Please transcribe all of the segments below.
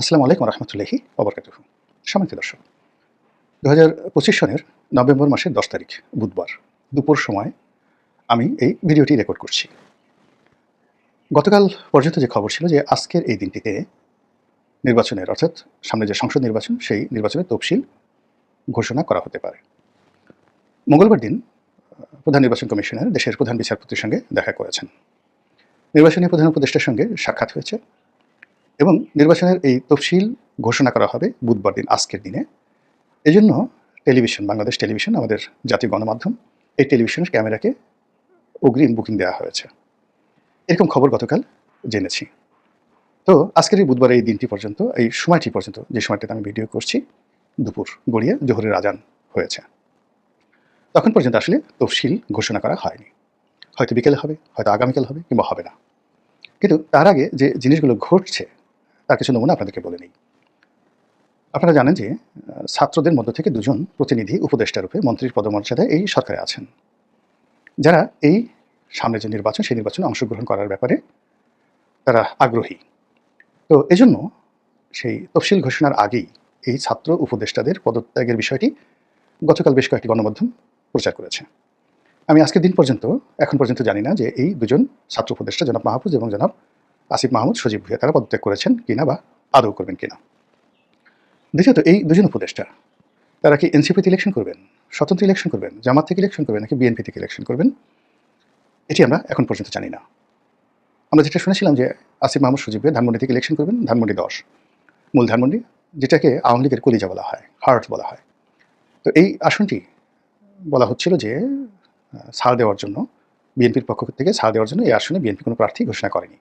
আসসালামু আলাইকুম রহমতুল্লাহি ওবরকাতুহু। সম্মানিত দর্শক, 2025 সনের নভেম্বর মাসের 10 তারিখ বুধবার দুপুর সময় আমি এই ভিডিওটি রেকর্ড করছি। গতকাল পর্যন্ত যে খবর ছিল যে আজকের এই দিনটিতে নির্বাচনের অর্থাৎ সামনে যে সংসদ নির্বাচন সেই নির্বাচনের তফসিল ঘোষণা করা হতে পারে। মঙ্গলবার দিন প্রধান নির্বাচন কমিশনার দেশের প্রধান বিচারপতির সঙ্গে দেখা করেছেন। নির্বাচনী প্রধান উপদেষ্টার সঙ্গে সাক্ষাৎ হয়েছে এবং নির্বাচনের এই তফসিল ঘোষণা করা হবে বুধবার দিন, আজকের দিনে। এজন্য টেলিভিশন, বাংলাদেশ টেলিভিশন, আমাদের জাতীয় গণমাধ্যম, এই টেলিভিশনের ক্যামেরাকে অগ্রিম বুকিং দেওয়া হয়েছে, এরকম খবর গতকাল জেনেছি। তো আজকের এই বুধবার এই দিনটি পর্যন্ত, এই সময়টি পর্যন্ত, যে সময়টাতে আমি ভিডিও করছি, দুপুর গড়িয়ে জোহরের আজান হয়েছে, তখন পর্যন্ত আসলে তফসিল ঘোষণা করা হয়নি। হয়তো বিকেলে হবে, হয়তো আগামীকাল হবে, কিংবা হবে না। কিন্তু তার আগে যে জিনিসগুলো ঘটছে তার কিছু নমুনা আপনাদেরকে বলে নিই। আপনারা জানেন যে ছাত্রদের মধ্য থেকে দুজন প্রতিনিধি উপদেষ্টা রূপে মন্ত্রীর পদমর্যাদায় এই সরকারে আছেন, যারা এই সামনে যে নির্বাচন সেই নির্বাচনে অংশগ্রহণ করার ব্যাপারে তারা আগ্রহী। তো এজন্য সেই তফসিল ঘোষণার আগেই এই ছাত্র উপদেষ্টাদের পদত্যাগের বিষয়টি গতকাল বেশ কয়েকটি গণমাধ্যম প্রচার করেছে। আমি আজকের দিন পর্যন্ত, এখন পর্যন্ত জানি না যে এই দুজন ছাত্র উপদেষ্টা, জনাব মাহফুজ এবং জনাব আসিফ মাহমুদ সজীব ভুঁইয়া, তারা পদত্যাগ করেছেন কিনা বা আদৌ করবেন কিনা। দ্বিতীয়ত, এই দুজন উপদেষ্টা তারা কি এনসিপিতে ইলেকশন করবেন, স্বতন্ত্র ইলেকশন করবেন, জামাত থেকে ইলেকশন করবেন, নাকি বিএনপি থেকে ইলেকশন করবেন, এটি আমরা এখন পর্যন্ত জানি না। আমরা যেটা শুনেছিলাম যে আসিফ মাহমুদ সজীব ভুঁইয়া ধানমন্ডি থেকে ইলেকশন করবেন, ধানমন্ডি 10, মূল ধানমন্ডি, যেটাকে আওয়ামী লীগের কলিজা বলা হয়, হার্ট বলা হয়। তো এই আসনটি বলা হচ্ছিল যে ছাড় দেওয়ার জন্য, বিএনপির পক্ষ থেকে ছাড় দেওয়ার জন্য এই আসনে বিএনপি কোনো প্রার্থী ঘোষণা করেনি,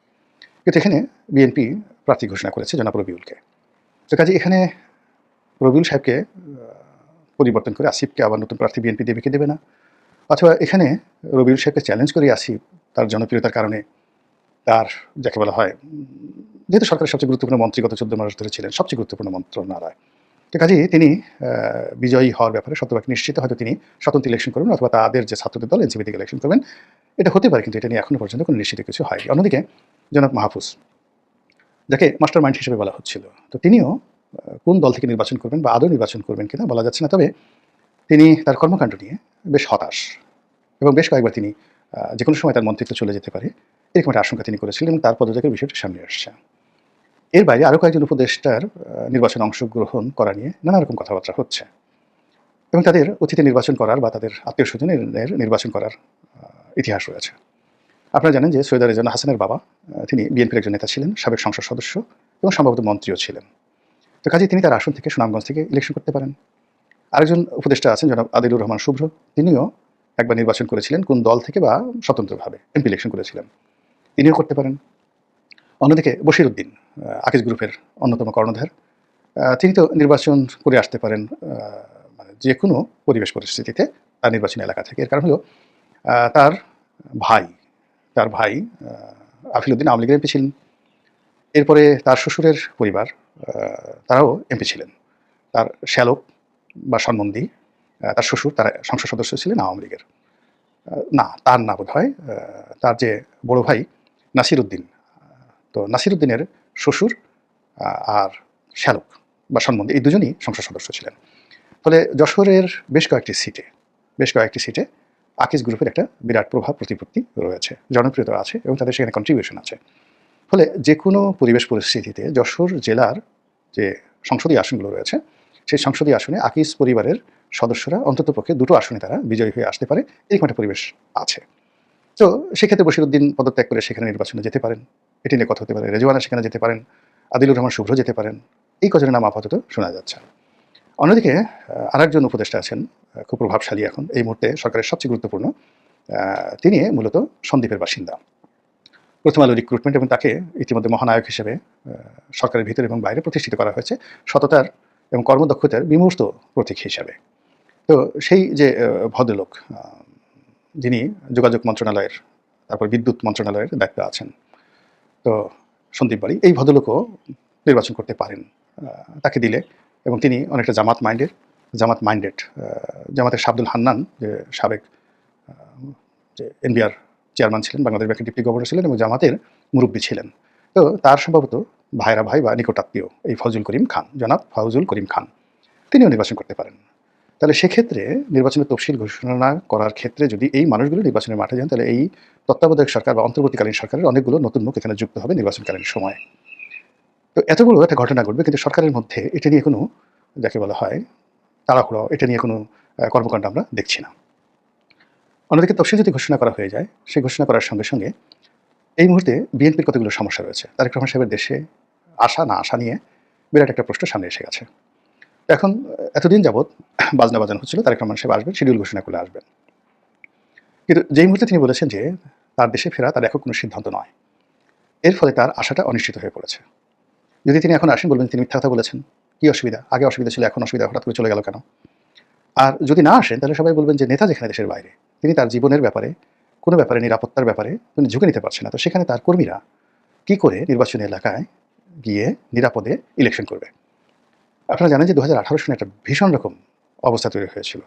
কিন্তু এখানে বিএনপি প্রার্থী ঘোষণা করেছে জনাব রবিউলকে। তো কাজে এখানে রবিউল সাহেবকে পরিবর্তন করে আসিফকে আবার নতুন প্রার্থী বিএনপি দেবে কি দেবে না, অথবা এখানে রবিউল সাহেবকে চ্যালেঞ্জ করে আসিফ তার জনপ্রিয়তার কারণে, তার যাকে বলা হয়, যেহেতু সরকারের সবচেয়ে গুরুত্বপূর্ণ মন্ত্রী গত 14 মাস ধরে ছিলেন, সবচেয়ে গুরুত্বপূর্ণ মন্ত্রণালয়, তো কাজেই তিনি বিজয়ী হওয়ার ব্যাপারে শতভাগ নিশ্চিত, হয়তো তিনি স্বতন্ত্র ইলেকশন করবেন অথবা তাদের যে ছাত্রদের দল এনসিপি থেকে ইলেকশন করবেন, এটা হতে পারে, কিন্তু এটা নিয়ে এখনো পর্যন্ত কোনো নিশ্চিত কিছু হয়নি। অন্যদিকে জনাব মাহফুজ, যাকে মাস্টার মাইন্ড হিসেবে বলা হচ্ছিল, তো তিনিও কোন দল থেকে নির্বাচন করবেন বা আদৌ নির্বাচন করবেন কিনা বলা যাচ্ছে না। তবে তিনি তার কর্মকাণ্ড নিয়ে বেশ হতাশ এবং বেশ কয়েকবার তিনি যে কোনো সময় তার মন্ত্রিত্ব চলে যেতে পারে, এরকম একটা আশঙ্কা তিনি করেছিলেন এবং তার পদত্যাগের বিষয়টি সামনে আসছে। এর বাইরে আরও কয়েকজন উপদেষ্টার নির্বাচনে অংশগ্রহণ করা নিয়ে নানা রকম কথাবার্তা হচ্ছে এবং তাদের অতীতে নির্বাচন করার বা তাদের আত্মীয় স্বজনের নির্বাচন করার ইতিহাস রয়েছে। আপনারা জানেন যে সৈয়দ রেজওয়ানা হাসানের বাবা, তিনি বিএনপির একজন নেতা ছিলেন, সাবেক সংসদ সদস্য এবং সম্ভবত মন্ত্রীও ছিলেন। তো কাজেই তিনি তার আসন থেকে, সুনামগঞ্জ থেকে ইলেকশন করতে পারেন। আরেকজন উপদেষ্টা আছেন জনাব আদিলুর রহমান শুভ্র, তিনিও একবার নির্বাচন করেছিলেন কোন দল থেকে বা স্বতন্ত্রভাবে এমপি ইলেকশন করেছিলেন, তিনিও করতে পারেন। অন্যদিকে বশির উদ্দিন, আকিজ গ্রুপের অন্যতম কর্ণধার, তিনি তো নির্বাচন করে আসতে পারেন মানে যে কোনো পরিবেশ পরিস্থিতিতে তার নির্বাচনী এলাকা থেকে। এর কারণ হলো তার ভাই, আফিল উদ্দিন আওয়ামী লীগের এমপি ছিলেন। এরপরে তার শ্বশুরের পরিবার, তারাও এমপি ছিলেন। তার শ্যালক বা সন্মন্দি, তার শ্বশুর, তারা সংসদ সদস্য ছিলেন আওয়ামী লীগের। না, তার না বোধ হয়, তার যে বড় ভাই নাসির উদ্দিন, তো নাসির উদ্দিনের শ্বশুর আর শ্যালক বা সন্মন্দি, এই দুজনই সংসদ সদস্য ছিলেন। ফলে যশোরের বেশ কয়েকটি সিটে আকিজ গ্রুপের একটা বিরাট প্রভাব প্রতিপত্তি রয়েছে, জনপ্রিয়তা আছে এবং তাদের সেখানে কন্ট্রিবিউশন আছে। ফলে যে কোনো পরিবেশ পরিস্থিতিতে যশোর জেলার যে সংসদীয় আসনগুলো রয়েছে, সেই সংসদীয় আসনে আকিজ পরিবারের সদস্যরা অন্ততপক্ষে দুটো আসনে তারা বিজয়ী হয়ে আসতে পারে, এরকম একটা পরিবেশ আছে। তো সেক্ষেত্রে বশির উদ্দিন পদত্যাগ করে সেখানে নির্বাচনে যেতে পারেন, এটি নিয়ে কথা হতে পারে। রেজওয়ানা সেখানে যেতে পারেন, আদিলুর রহমান শুভ্র যেতে পারেন, এই কজনের নাম আপাতত শোনা যাচ্ছে। অন্যদিকে আরেকজন উপদেষ্টা আছেন, খুব প্রভাবশালী এখন এই মুহূর্তে সরকারের সবচেয়ে গুরুত্বপূর্ণ, তিনি মূলত সন্দ্বীপের বাসিন্দা। প্রথম আলো রিক্রুটমেন্ট এবং তাকে ইতিমধ্যে মহানায়ক হিসেবে সরকারের ভিতরে এবং বাইরে প্রতিষ্ঠিত করা হয়েছে, সততার এবং কর্মদক্ষতার বিমূর্ত প্রতীক হিসাবে। তো সেই যে ভদ্রলোক, যিনি যোগাযোগ মন্ত্রণালয়ের, তারপর বিদ্যুৎ মন্ত্রণালয়ের দায়িত্বে আছেন, তো সন্দীপ বাড়ি, এই ভদ্রলোকও নির্বাচন করতে পারেন তাকে দিলে, এবং তিনি অনেকটা জামাত মাইন্ডেড। জামাতের শাবদুল হান্নান, যে সাবেক যে এনবিআর চেয়ারম্যান ছিলেন, বাংলাদেশ ব্যাংকের ডিপ্টি গভর্নর ছিলেন এবং জামাতের মুরব্বী ছিলেন, তো তার সম্ভবত ভাইরা ভাই বা নিকটাত্মীয় এই ফজল করিম খান, জনাব ফজল করিম খান, তিনিও নির্বাচন করতে পারেন। তাহলে সেক্ষেত্রে নির্বাচনের তফসিল ঘোষণা করার ক্ষেত্রে যদি এই মানুষগুলো নির্বাচনের মাঠে যান, তাহলে এই তত্ত্বাবধায়ক সরকার বা অন্তর্বর্তীকালীন সরকারের অনেকগুলো নতুন মুখ এখানে যুক্ত হবে নির্বাচনকালীন সময়ে। তো এতগুলো একটা ঘটনা ঘটবে, কিন্তু সরকারের মধ্যে এটা নিয়ে কোনো, যাকে বলা হয় তাড়াহুড়ো, এটা নিয়ে কোনো কর্মকাণ্ড আমরা দেখছি না। অন্যদিকে তফসিল যদি ঘোষণা করা হয়ে যায়, সেই ঘোষণা করার সঙ্গে সঙ্গে এই মুহূর্তে বিএনপির কতগুলো সমস্যা রয়েছে। তারেক রহমান সাহেবের দেশে আসা না আসা নিয়ে বিরাট একটা প্রশ্ন সামনে এসে গেছে। এখন এতদিন যাবৎ বাজনা বাজানো হচ্ছিল তারেক রহমান সাহেব আসবেন, শিডিউল ঘোষণা করলে আসবেন। কিন্তু যেই মুহূর্তে তিনি বলেছেন যে তার দেশে ফেরা তার একক কোনো সিদ্ধান্ত নয়, এর ফলে তার আশাটা অনিশ্চিত হয়ে পড়েছে। যদি তিনি এখন আসেন, বলবেন তিনি মিথ্যা কথা বলেছেন, কী অসুবিধা, আগে অসুবিধা ছিল এখন অসুবিধা হঠাৎ করে চলে গেল কেন? আর যদি না আসেন, তাহলে সবাই বলবেন যে নেতা যেখানে দেশের বাইরে, তিনি তার জীবনের ব্যাপারে, কোনো ব্যাপারে, নিরাপত্তার ব্যাপারে তিনি ঝুঁকে নিতে পারছেন না, তো সেখানে তার কর্মীরা কী করে নির্বাচনী এলাকায় গিয়ে নিরাপদে ইলেকশন করবে? আপনারা জানেন যে 2018 সনে একটা ভীষণ রকম অবস্থা তৈরি হয়েছিল,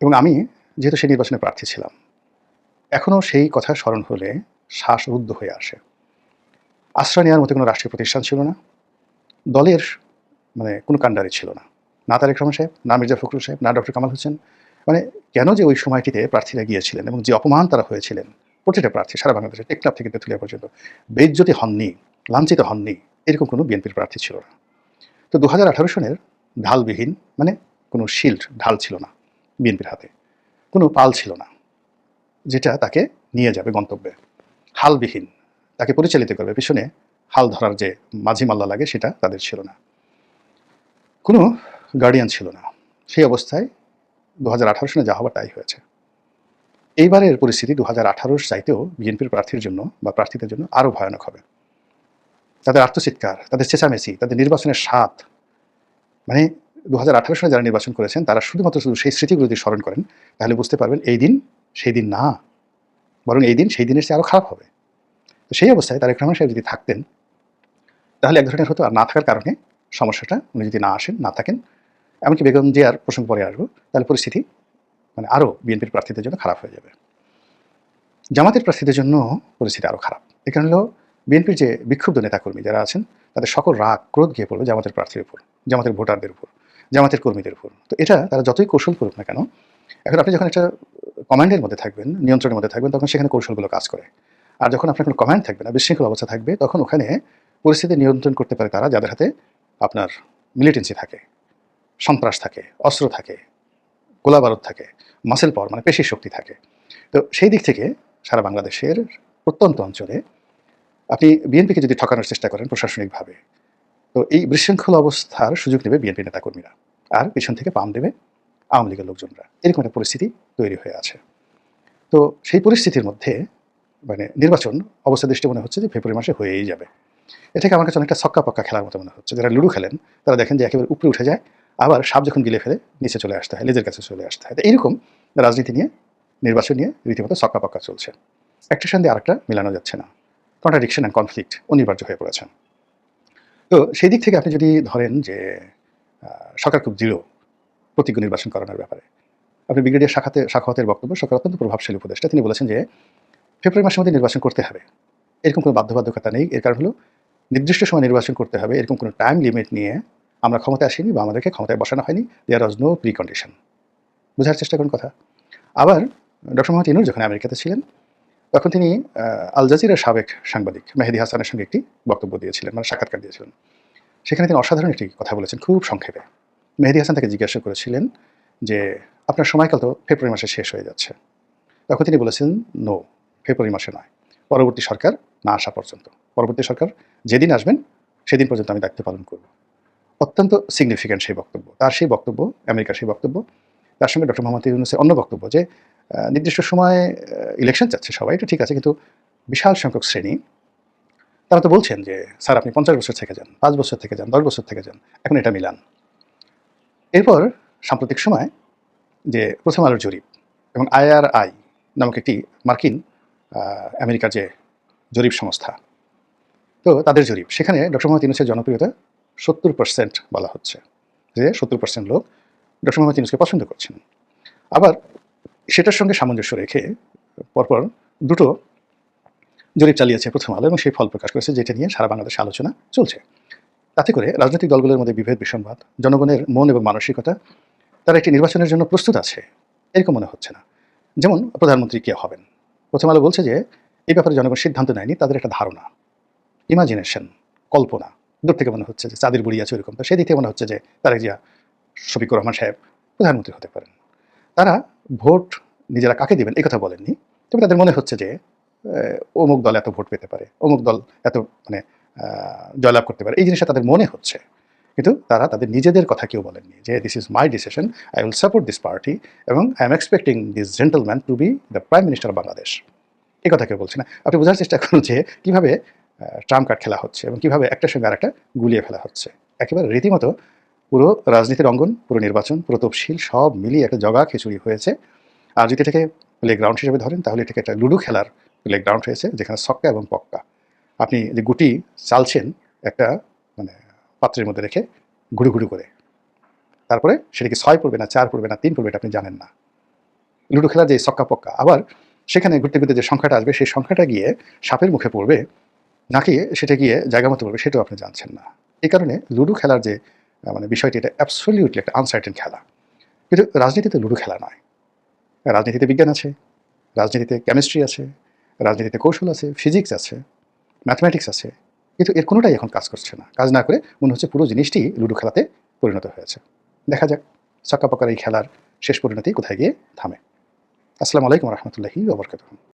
এবং আমি যেহেতু সেই নির্বাচনে প্রার্থী ছিলাম, এখনও সেই কথা স্মরণ হলে শ্বাসরুদ্ধ হয়ে আসে। আশ্রয় নেওয়ার মতো কোনো রাষ্ট্রীয় প্রতিষ্ঠান ছিল না, দলের মানে কোনো কাণ্ডারি ছিল না, না তারেক রহমান সাহেব, না মির্জা ফখরুল সাহেব, না ডক্টর কামাল হোসেন। মানে কেন যে ওই সময়টিতে প্রার্থীরা গিয়েছিলেন এবং যে অপমান তারা হয়েছিলেন, প্রতিটা প্রার্থী সারা বাংলাদেশে টেকনাফ থেকে তেঁতুলিয়া পর্যন্ত বেইজ্জতি হননি, লাঞ্ছিত হননি, এরকম কোনো বিএনপির প্রার্থী ছিল না। তো 2018 সনের ঢালবিহীন, মানে কোনো শিল্ড, ঢাল ছিল না বিএনপির হাতে, কোনো পাল ছিল না যেটা তাকে নিয়ে যাবে গন্তব্যে, হালবিহীন, তাকে পরিচালিত করবে, পিছনে হাল ধরার যে মাঝি মাল্লা লাগে সেটা তাদের ছিল না, কোনো গার্ডিয়ান ছিল না। সেই অবস্থায় 2018 সনে যা হবার তাই হয়েছে। এইবারের পরিস্থিতি 2018 চাইতেও বিএনপির প্রার্থীর জন্য বা প্রার্থীদের জন্য আরও ভয়ানক হবে। তাদের আত্মচিৎকার, তাদের চেঁচামেচি, তাদের নির্বাচনের স্বাদ, মানে 2018 সনে যারা নির্বাচন করেছেন তারা শুধুমাত্র শুধু সেই স্মৃতিগুলো যদি স্মরণ করেন, তাহলে বুঝতে পারবেন এই দিন সেই দিন না, বরং এই দিন সেই দিনের চেয়ে আরও খারাপ হবে। তো সেই অবস্থায় তারেক রহমান সাহেব যদি থাকতেন, তাহলে এক ধরনের হতো, আর না থাকার কারণে সমস্যাটা, উনি যদি না আসেন, না থাকেন, এমনকি বেগম জিয়ার প্রসঙ্গ পরে আসবো, তাহলে পরিস্থিতি মানে আরও বিএনপির প্রার্থীদের জন্য খারাপ হয়ে যাবে। জামাতের প্রার্থীদের জন্য পরিস্থিতি আরও খারাপ। এই কারণে হলো বিএনপির যে বিক্ষুব্ধ নেতাকর্মী যারা আছেন, তাদের সকল রাগ ক্রোধ গিয়ে পড়বে জামাতের প্রার্থীর উপর, জামাতের ভোটারদের উপর, জামাতের কর্মীদের উপর। তো এটা তারা যতই কৌশল করুক না কেন, এখন আপনি যখন একটা কমান্ডের মধ্যে থাকবেন, নিয়ন্ত্রণের মধ্যে থাকবেন, তখন সেখানে কৌশলগুলো কাজ করে। আর যখন আপনার কোনো কমান্ড থাকবে না, বিশৃঙ্খল অবস্থা থাকবে, তখন ওখানে পরিস্থিতি নিয়ন্ত্রণ করতে পারে তারা যাদের হাতে আপনার মিলিটেন্সি থাকে, সন্ত্রাস থাকে, অস্ত্র থাকে, গোলাবারুদ থাকে, মাসেল পাওয়ার মানে পেশির শক্তি থাকে। তো সেই দিক থেকে সারা বাংলাদেশের প্রত্যন্ত অঞ্চলে আপনি বিএনপিকে যদি ঠকানোর চেষ্টা করেন প্রশাসনিকভাবে, তো এই বিশৃঙ্খল অবস্থার সুযোগ নেবে বিএনপি নেতাকর্মীরা, আর পিছন থেকে পাম দেবে আওয়ামী লীগের লোকজনরা। এরকম একটা পরিস্থিতি তৈরি হয়ে আছে। তো সেই পরিস্থিতির মধ্যে মানে নির্বাচন অবস্থা দৃষ্টি মনে হচ্ছে যে ফেব্রুয়ারি মাসে হয়েই যাবে। এটাকে আমার কাছে অনেকটা ছক্কা পক্কা খেলার মতো মনে হচ্ছে। যারা লুডো খেলেন তারা দেখেন যে একেবারে উপরে উঠে যায়, আবার সাপ যখন গিলে ফেলে নিচে চলে আসতে হয়, লেজের কাছে চলে আসতে হয়। তো এইরকম রাজনীতি নিয়ে, নির্বাচন নিয়ে রীতিমতো ছক্কা পক্কা চলছে, একটার সঙ্গে আরেকটা মেলানো যাচ্ছে না, কন্ট্রাডিকশন অ্যান্ড কনফ্লিক্ট অনিবার্য হয়ে পড়েছে। তো সেই দিক থেকে আপনি যদি ধরেন যে সরকার খুব দৃঢ় প্রতিজ্ঞ নির্বাচন করানোর ব্যাপারে, আপনি ব্রিগেডিয়ার শাখাওয়াতের বক্তব্য, সরকার অত্যন্ত প্রভাবশালী উপদেষ্টা, তিনি বলেছেন যে ফেব্রুয়ারি মাসের মধ্যে নির্বাচন করতে হবে, এরকম কোনো বাধ্যবাধকতা নেই। এর কারণ হলো নির্দিষ্ট সময় নির্বাচন করতে হবে, এরকম কোনো টাইম লিমিট নিয়ে আমরা ক্ষমতায় আসিনি বা আমাদেরকে ক্ষমতায় বসানো হয়নি, দেয়ার ওয়াজ নো প্রি কন্ডিশন। বোঝার চেষ্টা করুন কথা। আবার ডক্টর মোহাম্মদ ইউনূস যখন আমেরিকাতে ছিলেন, তখন তিনি আল জাজিরার সাবেক সাংবাদিক মেহেদী হাসানের সঙ্গে একটি বক্তব্য দিয়েছিলেন, মানে সাক্ষাৎকার দিয়েছিলেন। সেখানে তিনি অসাধারণ একটি কথা বলেছেন খুব সংক্ষেপে। মেহেদী হাসান তাকে জিজ্ঞাসা করেছিলেন যে আপনার সময়কাল তো ফেব্রুয়ারি মাসে শেষ হয়ে যাচ্ছে। তখন তিনি বলেছেন, নো, ফেব্রুয়ারি মাসে নয়, পরবর্তী সরকার না আসা পর্যন্ত, পরবর্তী সরকার যেদিন আসবেন সেদিন পর্যন্ত আমি দায়িত্ব পালন করব। অত্যন্ত সিগনিফিক্যান্ট সেই বক্তব্য, তার সেই বক্তব্য, আমেরিকার সেই বক্তব্য, তার সঙ্গে ডক্টর মোহাম্মদ ইউনূসের অন্য বক্তব্য যে নির্দিষ্ট সময়ে ইলেকশন চাচ্ছে সবাই, এটা ঠিক আছে, কিন্তু বিশাল সংখ্যক শ্রেণী তারা তো বলছেন যে স্যার আপনি 50 বছর থেকে যান, 5 বছর থেকে যান, 10 বছর থেকে যান, এখন এটা মিলান। এরপর সাম্প্রতিক সময় যে প্রথম আলোর জরিপ এবং IRI নামক একটি মার্কিন আমেরিকার যে জরিপ সংস্থা, তো তাদের জরিপ, সেখানে ডক্টর মোহাম্মদ ইউনূসের জনপ্রিয়তা 70% বলা হচ্ছে, যে 70% লোক ডক্টর মোহাম্মদ ইউনূসকে পছন্দ করছেন। আবার সেটার সঙ্গে সামঞ্জস্য রেখে পরপর দুটো জরিপ চালিয়েছে প্রথম আলো এবং সেই ফল প্রকাশ করেছে, যেটা নিয়ে সারা বাংলাদেশে আলোচনা চলছে। তাতে করে রাজনৈতিক দলগুলোর মধ্যে বিভেদ বিসংবাদ, জনগণের মন এবং মানসিকতা তারা একটি নির্বাচনের জন্য প্রস্তুত আছে এরকম মনে হচ্ছে না। যেমন প্রধানমন্ত্রী কে হবেন, প্রথম আলো বলছে যে এই ব্যাপারে জনগণ সিদ্ধান্ত নেয়নি, তাদের একটা ধারণা, ইমাজিনেশন, কল্পনা। দূর থেকে মনে হচ্ছে যে চাঁদের বুড়ি আছে ওইরকম, তো সেদিক থেকে মনে হচ্ছে যে তারেক জিয়া, শফিকুর রহমান সাহেব প্রধানমন্ত্রী হতে পারেন। তারা ভোট নিজেরা কাকে দেবেন এই কথা বলেননি, তবে তাদের মনে হচ্ছে যে অমুক দল এত ভোট পেতে পারে, অমুক দল এত মানে জয়লাভ করতে পারে, এই জিনিসটা তাদের মনে হচ্ছে। কিন্তু তারা তাদের নিজেদের কথা কেউ বলেননি যে this is my decision, I will support this party এবং I am expecting this gentleman to be the prime minister of Bangladesh. এই কথা কেউ বলছে না। আপনি বোঝার চেষ্টা করুন যে কীভাবে ট্রাম্প কার্ড খেলা হচ্ছে এবং কীভাবে একটার সঙ্গে আরেকটা গুলিয়ে ফেলা হচ্ছে। একেবারে রীতিমতো পুরো রাজনীতির অঙ্গন, পুরো নির্বাচন, পুরো তফসিল সব মিলিয়ে একটা জগা খিচুড়ি হয়েছে। আর যদি এটাকে প্লে গ্রাউন্ড হিসেবে ধরেন তাহলে এটাকে একটা লুডো খেলার প্লে গ্রাউন্ড হয়েছে, যেখানে ছক্কা এবং পক্কা। আপনি যে গুটি চালছেন একটা মানে পাত্রের মধ্যে রেখে ঘুরু ঘুরু করে, তারপরে সেটাকে 6 পড়বে না 4 পড়বে না 3 পড়বে এটা আপনি জানেন না। লুডো খেলার যে ছক্কা পক্কা, আবার সেখানে ঘুরতে ঘুরতে যে সংখ্যাটা আসবে সেই সংখ্যাটা গিয়ে সাপের মুখে পড়বে নাকি সেটা গিয়ে জায়গা মতো পড়বে সেটাও আপনি জানছেন না। এই কারণে লুডো খেলার যে মানে বিষয়টি, এটা অ্যাবসলিউটলি একটা আনসার্টেন খেলা। কিন্তু রাজনীতিতে লুডো খেলা নয়। রাজনীতিতে বিজ্ঞান আছে, রাজনীতিতে কেমিস্ট্রি আছে, রাজনীতিতে কৌশল আছে, ফিজিক্স আছে, ম্যাথমেটিক্স আছে, কিন্তু এর কোনোটাই এখন কাজ করছে না। কাজ না করে মনে হচ্ছে পুরো জিনিসটি লুডো খেলাতে পরিণত হয়েছে। দেখা যাক ছক্কা পক্কার এই খেলার শেষ পরিণতি কোথায় গিয়ে থামে। আসসালামু আলাইকুম রহমতুল্লাহি ওয়া বারাকাতুহু।